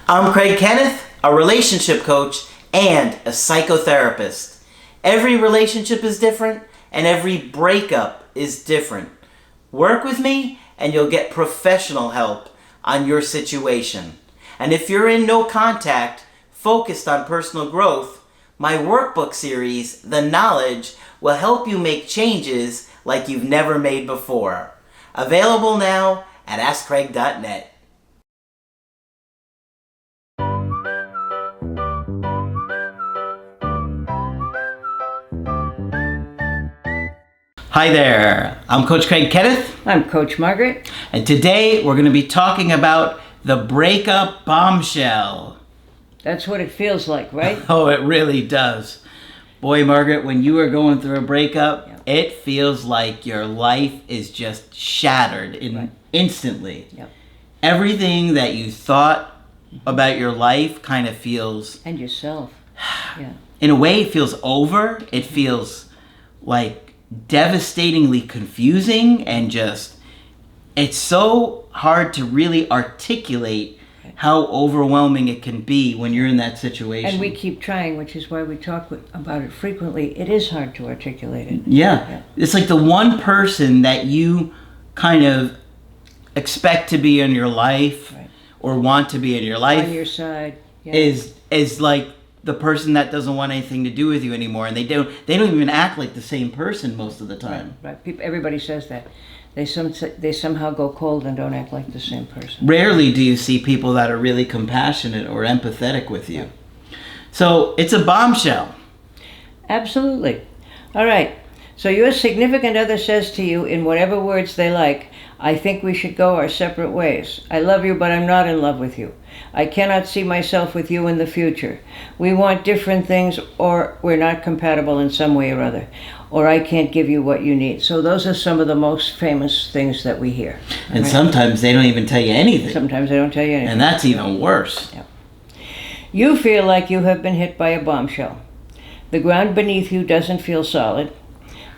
I'm Craig Kenneth, a relationship coach and a psychotherapist. Every relationship is different and every breakup is different. Work with me and you'll get professional help on your situation. And if you're in no contact, focused on personal growth, my workbook series, The Knowledge, will help you make changes like you've never made before. Available now at AskCraig.net. Hi there, I'm Coach Craig Kenneth. I'm Coach Margaret. And today we're going to be talking about the breakup bombshell. That's what it feels like, right? Oh, it really does. Boy, Margaret, when you are going through a breakup, Yep. It feels like your life is just shattered instantly. Yep. Everything that you thought about your life kind of feels, And yourself. Yeah. in a way, it feels over. It feels like devastatingly confusing and just, it's so hard to really articulate how overwhelming it can be when you're in that situation. And we keep trying, which is why we talk about it frequently. It is hard to articulate it. Yeah. It's like the one person that you kind of expect to be in your life, Right. or want to be in your life, On your side. Yeah. is like the person that doesn't want anything to do with you anymore, and they don't even act like the same person most of the time. Right. Everybody says that. They somehow go cold and don't act like the same person. Rarely do you see people that are really compassionate or empathetic with you. So it's a bombshell. Absolutely. All right. So your significant other says to you in whatever words they like, I think we should go our separate ways. I love you, but I'm not in love with you. I cannot see myself with you in the future. We want different things, or we're not compatible in some way or other. Or I can't give you what you need. So those are some of the most famous things that we hear. And Right? sometimes they don't even tell you anything. Sometimes they don't tell you anything. And that's even worse. Yeah. You feel like you have been hit by a bombshell. The ground beneath you doesn't feel solid.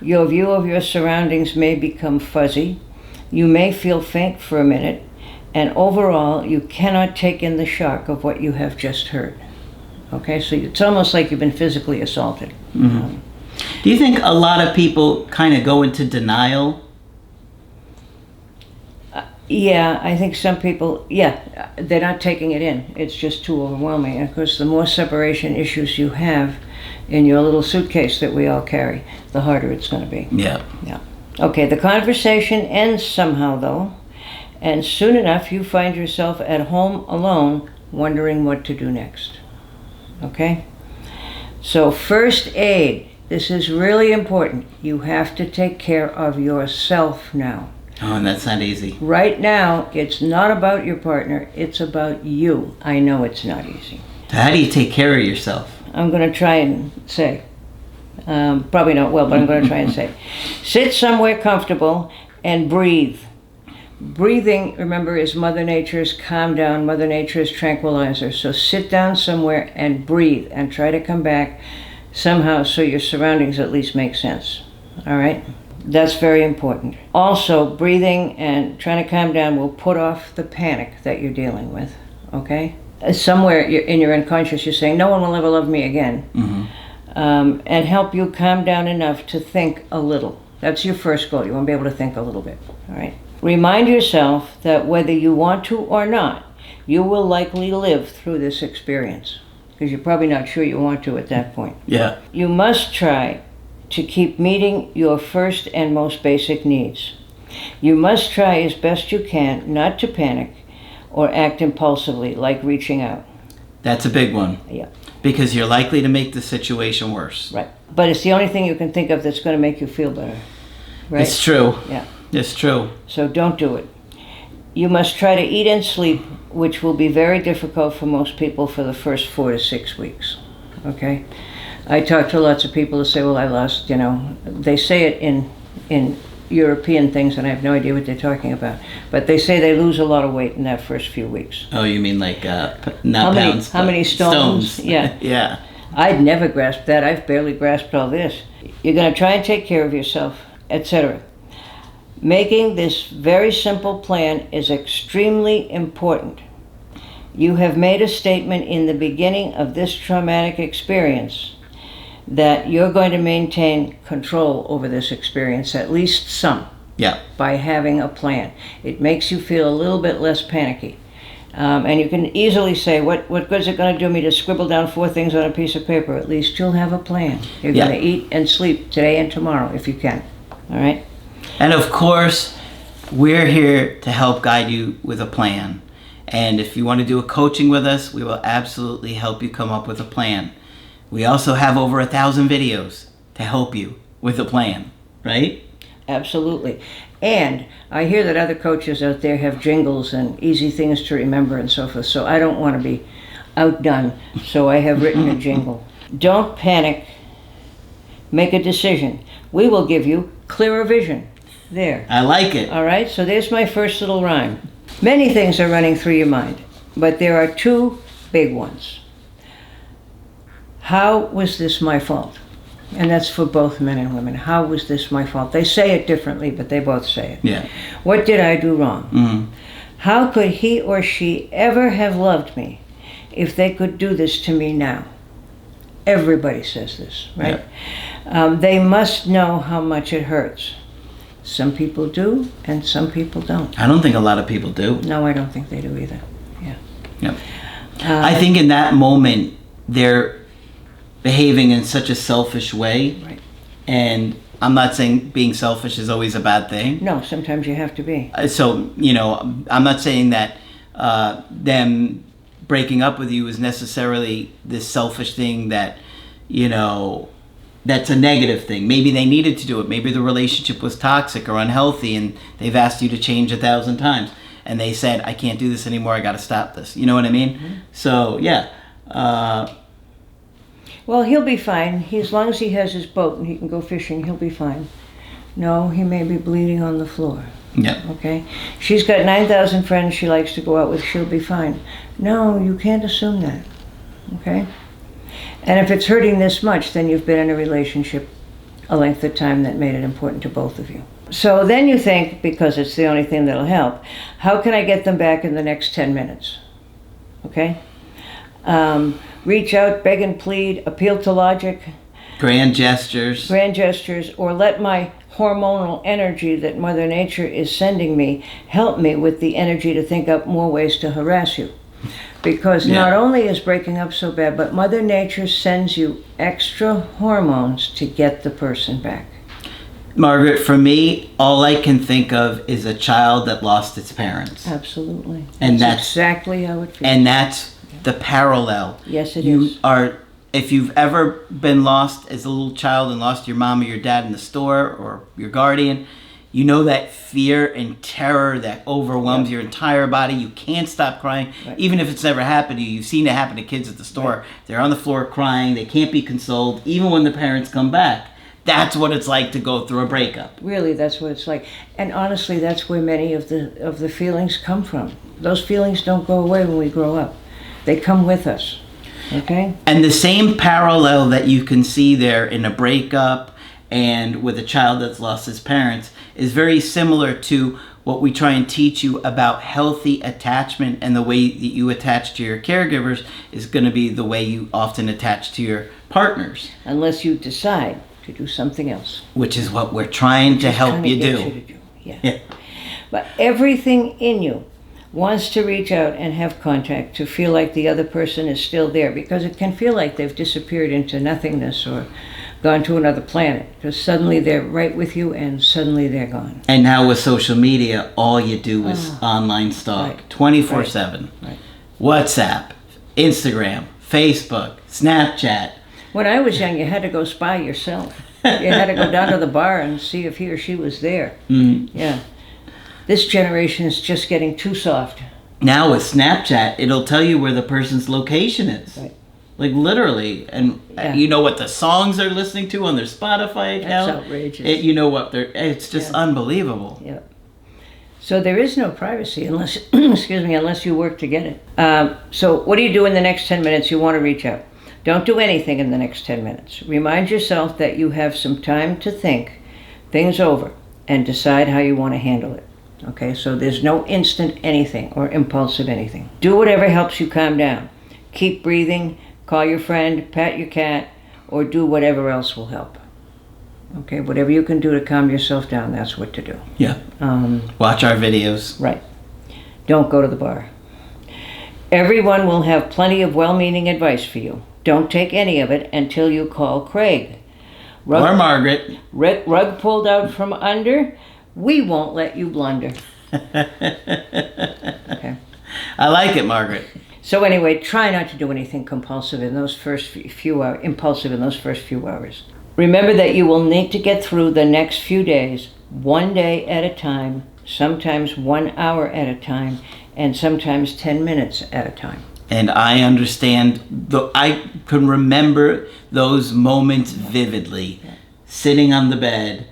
Your view of your surroundings may become fuzzy. You may feel faint for a minute. And overall, you cannot take in the shock of what you have just heard. Okay, so it's almost like you've been physically assaulted. Mm-hmm. Do you think a lot of people kind of go into denial? Yeah, I think some people, they're not taking it in. It's just too overwhelming. And of course, the more separation issues you have in your little suitcase that we all carry, the harder it's going to be. Yeah. Yeah. Okay, the conversation ends somehow, though, and soon enough you find yourself at home alone, wondering what to do next. Okay? So first aid, this is really important. You have to take care of yourself now. Oh, and that's not easy. Right now, it's not about your partner, it's about you. I know it's not easy. So how do you take care of yourself? I'm going to try and say, probably not well, but I'm going to try and say, sit somewhere comfortable and breathe. Breathing, remember, is Mother Nature's calm down, Mother Nature's tranquilizer. So sit down somewhere and breathe and try to come back somehow so your surroundings at least make sense. All right? That's very important. Also, breathing and trying to calm down will put off the panic that you're dealing with. Okay? Somewhere in your unconscious, you're saying, no one will ever love me again. Mm-hmm. And help you calm down enough to think a little. That's your first goal. You want to be able to think a little bit. All right? Remind yourself that whether you want to or not, you will likely live through this experience. Because you're probably not sure you want to at that point. Yeah. You must try to keep meeting your first and most basic needs. You must try as best you can not to panic or act impulsively, like reaching out. That's a big one. Yeah. Because you're likely to make the situation worse. Right. But it's the only thing you can think of that's going to make you feel better. Right? It's true. Yeah. It's true. So don't do it. You must try to eat and sleep, which will be very difficult for most people for the first 4 to 6 weeks. Okay? I talk to lots of people who say, well, I lost, they say it in European things, and I have no idea what they're talking about. But they say they lose a lot of weight in that first few weeks. Oh, you mean like not pounds? How many stones? Yeah. Yeah. I'd never grasped that. I've barely grasped all this. You're going to try and take care of yourself, etc. Making this very simple plan is extremely important. You have made a statement in the beginning of this traumatic experience that you're going to maintain control over this experience, at least some, Yeah. by having a plan. It makes you feel a little bit less panicky. And you can easily say, what good is it going to do me to scribble down 4 things on a piece of paper? At least you'll have a plan. You're Yeah. going to eat and sleep today and tomorrow if you can. All right? And of course, we're here to help guide you with a plan. And if you want to do a coaching with us, we will absolutely help you come up with a plan. We also have over 1,000 videos to help you with a plan, right? Absolutely. And I hear that other coaches out there have jingles and easy things to remember and so forth, so I don't want to be outdone, so I have written a jingle. Don't panic. Make a decision. We will give you clearer vision. There. I like it. All right, so there's my first little rhyme. Many things are running through your mind, but there are 2 big ones. How was this my fault? And that's for both men and women. How was this my fault? They say it differently, but they both say it. Yeah. What did I do wrong? Mm-hmm. How could he or she ever have loved me if they could do this to me now? Everybody says this, right? They must know how much it hurts. Some people do, and some people don't. I don't think a lot of people do. No, I don't think they do either. Yeah. Yep. I think in that moment, they're behaving in such a selfish way. Right. And I'm not saying being selfish is always a bad thing. No, sometimes you have to be. So, I'm not saying that them breaking up with you is necessarily this selfish thing that, that's a negative thing. Maybe they needed to do it. Maybe the relationship was toxic or unhealthy and they've asked you to change 1,000 times. And they said, I can't do this anymore. I got to stop this. You know what I mean? Mm-hmm. So, yeah. Well, he'll be fine. As long as he has his boat and he can go fishing, he'll be fine. No, he may be bleeding on the floor. Yeah. Okay? She's got 9,000 friends she likes to go out with. She'll be fine. No, you can't assume that. Okay? And if it's hurting this much, then you've been in a relationship a length of time that made it important to both of you. So then you think, because it's the only thing that'll help, how can I get them back in the next 10 minutes? Okay? Reach out, beg and plead, appeal to logic. Grand gestures. Or let my hormonal energy that Mother Nature is sending me help me with the energy to think up more ways to harass you. Because not only is breaking up so bad, but Mother Nature sends you extra hormones to get the person back. Margaret, for me, all I can think of is a child that lost its parents. Absolutely. And that's exactly how it feels. And that's the parallel. Yes, it is. If you've ever been lost as a little child and lost your mom or your dad in the store or your guardian, you know that fear and terror that overwhelms your entire body. You can't stop crying. Right. Even if it's never happened to you. You've seen it happen to kids at the store. Right. They're on the floor crying. They can't be consoled, even when the parents come back. That's what it's like to go through a breakup. Really, that's what it's like. And honestly, that's where many of the feelings come from. Those feelings don't go away when we grow up. They come with us. Okay? And the same parallel that you can see there in a breakup and with a child that's lost his parents is very similar to what we try and teach you about healthy attachment, and the way that you attach to your caregivers is going to be the way you often attach to your partners. Unless you decide to do something else. Which is what we're trying to help you do. Yeah. But everything in you wants to reach out and have contact, to feel like the other person is still there, because it can feel like they've disappeared into nothingness or gone to another planet, because suddenly they're right with you and suddenly they're gone. And now with social media, all you do is online stalk, 24/7. Right. WhatsApp, Instagram, Facebook, Snapchat. When I was young, you had to go spy yourself. You had to go down to the bar and see if he or she was there. Mm-hmm. Yeah. This generation is just getting too soft. Now with Snapchat, it'll tell you where the person's location is. Right. Like literally. And you know what the songs they're listening to on their Spotify account. That's outrageous. You know what it's just unbelievable. Yeah. So there is no privacy unless, unless you work to get it. So what do you do in the next 10 minutes? You want to reach out. Don't do anything in the next 10 minutes. Remind yourself that you have some time to think things over and decide how you want to handle it. Okay, so there's no instant anything or impulsive anything. Do whatever helps you calm down. Keep breathing, call your friend, pat your cat, or do whatever else will help. Okay, whatever you can do to calm yourself down, that's what to do. Yeah. Watch our videos. Right. Don't go to the bar. Everyone will have plenty of well-meaning advice for you. Don't take any of it until you call Craig. Or Margaret. Rug pulled out from under, we won't let you blunder. Okay. I like it, Margaret. So anyway, try not to do anything compulsive in those first few hours, impulsive in those first few hours. Remember that you will need to get through the next few days, one day at a time, sometimes 1 hour at a time, and sometimes 10 minutes at a time. And I understand, I can remember those moments vividly, sitting on the bed,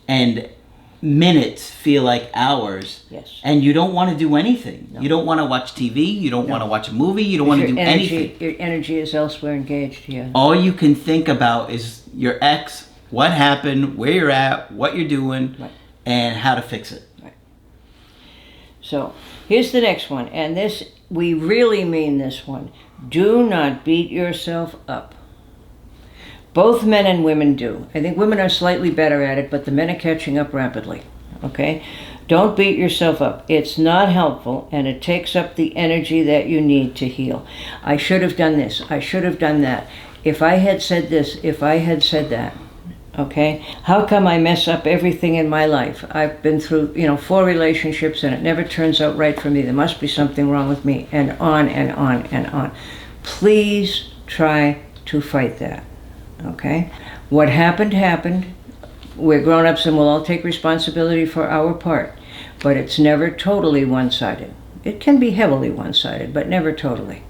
and minutes feel like hours. Yes. And you don't want to do anything. No. You don't want to watch TV, you don't want to watch a movie, you don't want to do anything. Your energy is elsewhere engaged, yeah. All you can think about is your ex, what happened, where you're at, what you're doing, Right. and how to fix it. Right. So, here's the next one, and this, we really mean this one. Do not beat yourself up. Both men and women do. I think women are slightly better at it, but the men are catching up rapidly. Okay? Don't beat yourself up. It's not helpful, and it takes up the energy that you need to heal. I should have done this. I should have done that. If I had said this, if I had said that. Okay? How come I mess up everything in my life? I've been through, 4 relationships, and it never turns out right for me. There must be something wrong with me, and on and on and on. Please try to fight that. Okay? What happened, happened. We're grown-ups and we'll all take responsibility for our part. But it's never totally one-sided. It can be heavily one-sided, but never totally.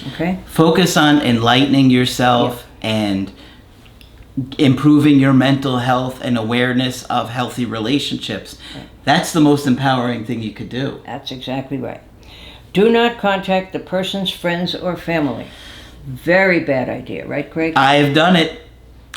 Okay? Focus on enlightening yourself and improving your mental health and awareness of healthy relationships. Right. That's the most empowering thing you could do. That's exactly right. Do not contact the person's friends or family. Very bad idea, right, Craig? I've done it.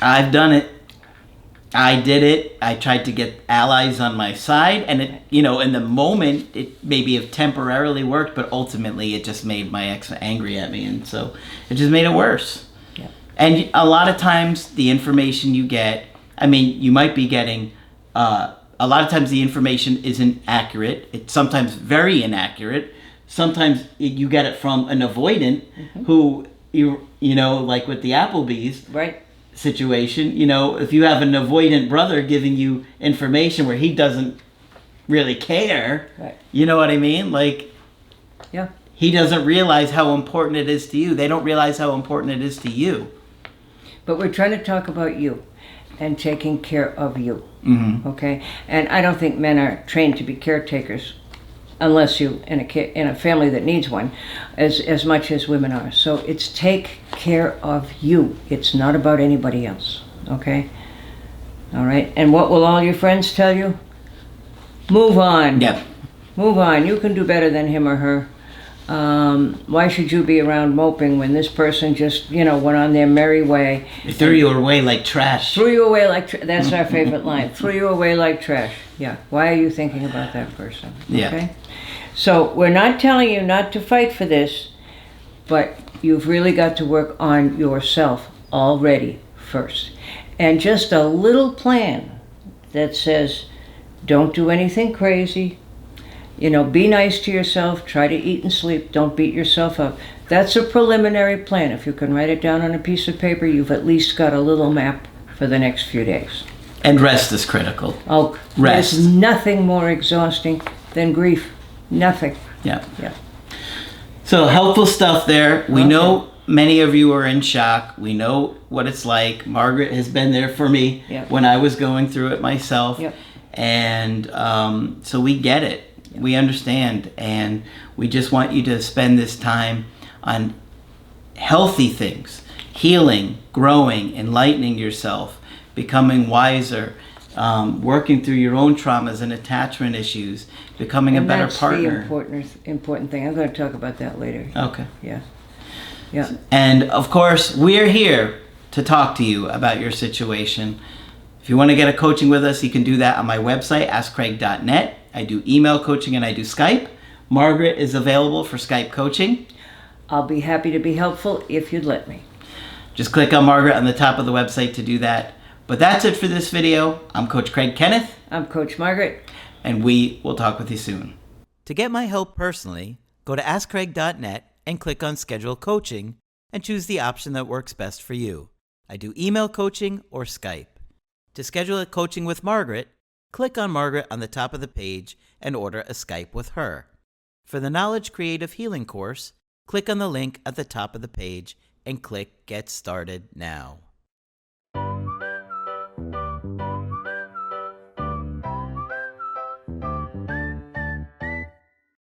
I did it. I tried to get allies on my side, and it, in the moment, it maybe have temporarily worked, but ultimately it just made my ex angry at me, and so it just made it worse. Yeah. And a lot of times, the information you get, you might be getting, a lot of times the information isn't accurate. It's sometimes very inaccurate. Sometimes you get it from an avoidant who, like with the Applebee's. Right. Situation, if you have an avoidant brother giving you information where he doesn't really care, Right. You know what I mean? Yeah. He doesn't realize how important it is to you. They don't realize how important it is to you. But we're trying to talk about you and taking care of you. Mm-hmm. Okay? And I don't think men are trained to be caretakers unless you in a family that needs one, as much as women are. So it's take care of you. It's not about anybody else. Okay? All right? And what will all your friends tell you? Move on. Yep. Move on. You can do better than him or her. Why should you be around moping when this person just, went on their merry way? They threw you away like trash. Threw you away like trash. That's our favorite line. Threw you away like trash. Yeah. Why are you thinking about that person? Yeah. Okay? So we're not telling you not to fight for this, but you've really got to work on yourself already first. And just a little plan that says, don't do anything crazy. Be nice to yourself. Try to eat and sleep. Don't beat yourself up. That's a preliminary plan. If you can write it down on a piece of paper, you've at least got a little map for the next few days. And rest is critical. Oh, Rest. There's nothing more exhausting than grief. Nothing. Yeah. Yeah. So helpful stuff there. We Okay. know many of you are in shock. We know what it's like. Margaret has been there for me Yep. when I was going through it myself. Yep. And so we get it. Yep. We understand. And we just want you to spend this time on healthy things, healing, growing, enlightening yourself, becoming wiser, working through your own traumas and attachment issues, becoming a better partner. That's the important thing. I'm going to talk about that later. Okay. Yeah. Yeah. And of course, we're here to talk to you about your situation. If you want to get a coaching with us, you can do that on my website, askcraig.net. I do email coaching and I do Skype. Margaret is available for Skype coaching. I'll be happy to be helpful if you'd let me. Just click on Margaret on the top of the website to do that. But that's it for this video. I'm Coach Craig Kenneth. I'm Coach Margaret. And we will talk with you soon. To get my help personally, go to AskCraig.net and click on Schedule Coaching and choose the option that works best for you. I do email coaching or Skype. To schedule a coaching with Margaret, click on Margaret on the top of the page and order a Skype with her. For the Knowledge Creative Healing course, click on the link at the top of the page and click Get Started Now.